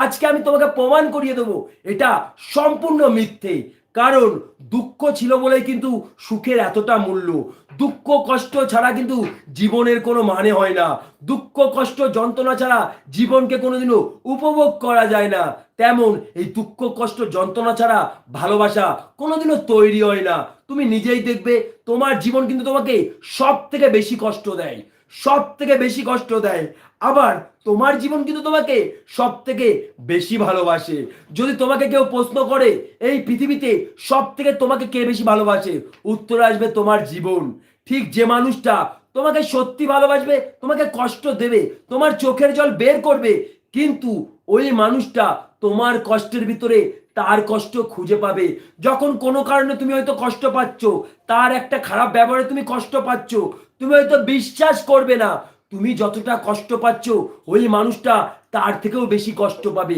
আজকে আমি তোমাকে প্রমাণ করিয়ে দেবো এটা সম্পূর্ণ মিথ্যে। কারণ দুঃখ ছিল বলেই কিন্তু সুখের এতটা মূল্য। দুঃখ কষ্ট ছাড়া কিন্তু জীবনের কোনো মানে হয় না। দুঃখ কষ্ট যন্ত্রণা ছাড়া জীবনকে কোনোদিনও উপভোগ করা যায় না। তেমন এই দুঃখ কষ্ট যন্ত্রণা ছাড়া ভালোবাসা কোনোদিনও তৈরি হয় না। তুমি নিজেই দেখবে তোমার জীবন কিন্তু তোমাকে সব থেকে বেশি কষ্ট দেয়, সব থেকে বেশি কষ্ট দেয়। আবার তোমার জীবন কিন্তু তোমাকে সব থেকে বেশি ভালোবাসে। যদি তোমাকে কেউ প্রশ্ন করে এই পৃথিবীতে সব থেকে তোমাকে কে বেশি ভালোবাসে, উত্তর আসবে তোমার জীবন। ঠিক যে মানুষটা তোমাকে সত্যি ভালোবাসবে, তোমাকে কষ্ট দেবে, তোমার চোখের জল বের করবে, কিন্তু ওই মানুষটা তোমার কষ্টের ভিতরে তার কষ্ট খুঁজে পাবে। যখন কোনো কারণে তুমি হয়তো কষ্ট পাচ্ছ, তার একটা খারাপ ব্যবহারে তুমি কষ্ট পাচ্ছ, তুমি হয়তো বিশ্বাস করবে না, তুমি যতটা কষ্ট পাচ্ছ ওই মানুষটা তার থেকেও বেশি কষ্ট পাবে।